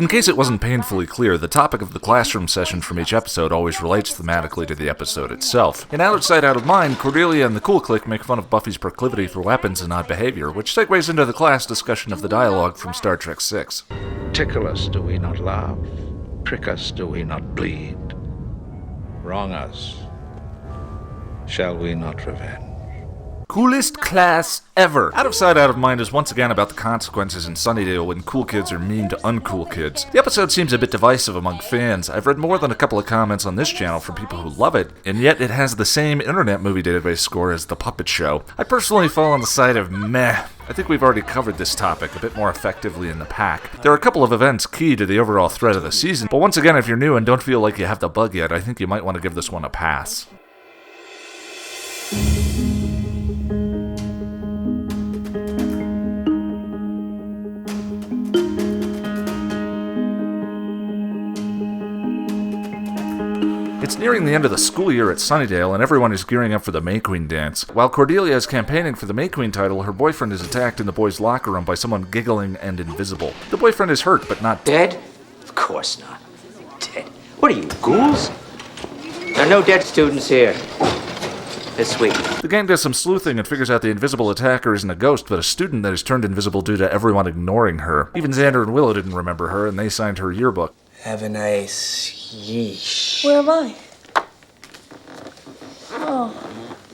In case it wasn't painfully clear, the topic of the classroom session from each episode always relates thematically to the episode itself. In Out of Sight, Out of Mind, Cordeila and the Cool Clique make fun of Buffy's proclivity for weapons and odd behavior, which segues into the class discussion of the dialogue from Star Trek VI. Tickle us, do we not laugh? Prick us, do we not bleed? Wrong us, shall we not revenge? Coolest class ever! Out of Sight, Out of Mind is once again about the consequences in Sunnydale when cool kids are mean to uncool kids. The episode seems a bit divisive among fans. I've read more than a couple of comments on this channel from people who love it, and yet it has the same Internet Movie Database score as The Puppet Show. I personally fall on the side of meh. I think we've already covered this topic a bit more effectively in the pack. There are a couple of events key to the overall thread of the season, but once again, if you're new and don't feel like you have the bug yet, I think you might want to give this one a pass. It's nearing the end of the school year at Sunnydale, and everyone is gearing up for the May Queen dance. While Cordelia is campaigning for the May Queen title, her boyfriend is attacked in the boys' locker room by someone giggling and invisible. The boyfriend is hurt, but not dead. Of course not. Dead. What are you, ghouls? There are no dead students here. This week. The gang does some sleuthing and figures out the invisible attacker isn't a ghost, but a student that is turned invisible due to everyone ignoring her. Even Xander and Willow didn't remember her, and they signed her yearbook. Have a nice yeesh. Where am I? Oh,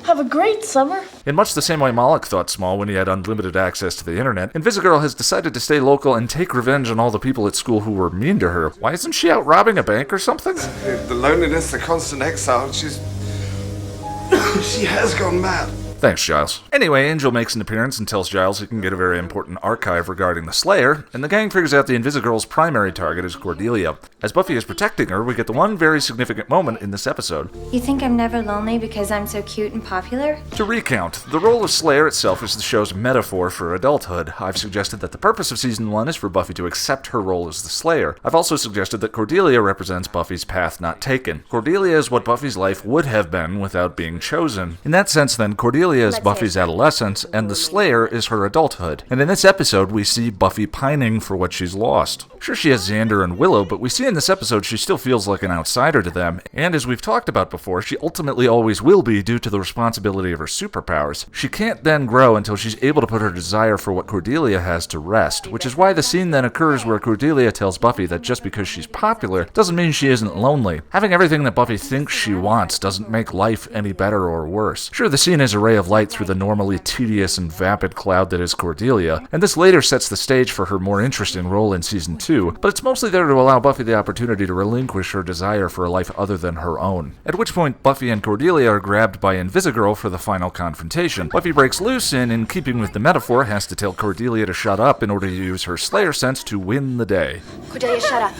have a great summer. In much the same way Moloch thought small when he had unlimited access to the internet, Invisigirl has decided to stay local and take revenge on all the people at school who were mean to her. Why isn't she out robbing a bank or something? The loneliness, the constant exile, she has gone mad. Thanks, Giles. Anyway, Angel makes an appearance and tells Giles he can get a very important archive regarding the Slayer, and the gang figures out the Invisigirl's primary target is Cordelia. As Buffy is protecting her, we get the one very significant moment in this episode. You think I'm never lonely because I'm so cute and popular? To recount, the role of Slayer itself is the show's metaphor for adulthood. I've suggested that the purpose of Season 1 is for Buffy to accept her role as the Slayer. I've also suggested that Cordelia represents Buffy's path not taken. Cordelia is what Buffy's life would have been without being chosen. In that sense, then, Cordelia is Buffy's adolescence, and the Slayer is her adulthood. And in this episode, we see Buffy pining for what she's lost. Sure, she has Xander and Willow, but we see in this episode she still feels like an outsider to them, and as we've talked about before, she ultimately always will be due to the responsibility of her superpowers. She can't then grow until she's able to put her desire for what Cordelia has to rest, which is why the scene then occurs where Cordelia tells Buffy that just because she's popular doesn't mean she isn't lonely. Having everything that Buffy thinks she wants doesn't make life any better or worse. Sure, the scene is a ray of light through the normally tedious and vapid cloud that is Cordelia, and this later sets the stage for her more interesting role in Season 2, but it's mostly there to allow Buffy the opportunity to relinquish her desire for a life other than her own. At which point, Buffy and Cordelia are grabbed by Invisigirl for the final confrontation. Buffy breaks loose and, in keeping with the metaphor, has to tell Cordelia to shut up in order to use her Slayer sense to win the day. Cordelia, shut up.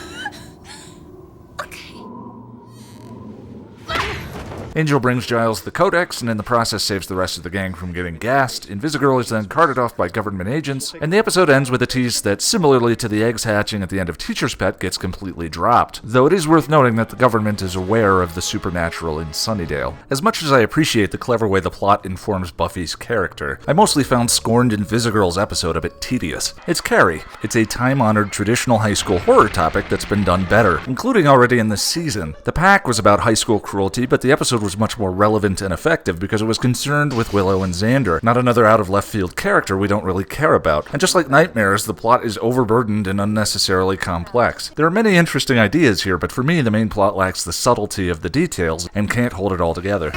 Angel brings Giles the Codex, and in the process saves the rest of the gang from getting gassed. Invisigirl is then carted off by government agents, and the episode ends with a tease that, similarly to the eggs hatching at the end of Teacher's Pet, gets completely dropped. Though it is worth noting that the government is aware of the supernatural in Sunnydale. As much as I appreciate the clever way the plot informs Buffy's character, I mostly found Scorned Invisigirl's episode a bit tedious. It's Carrie. It's a time-honored traditional high school horror topic that's been done better, including already in this season. The Pack was about high school cruelty, but the episode was much more relevant and effective because it was concerned with Willow and Xander, not another out-of-left-field character we don't really care about. And just like Nightmares, the plot is overburdened and unnecessarily complex. There are many interesting ideas here, but for me, the main plot lacks the subtlety of the details and can't hold it all together.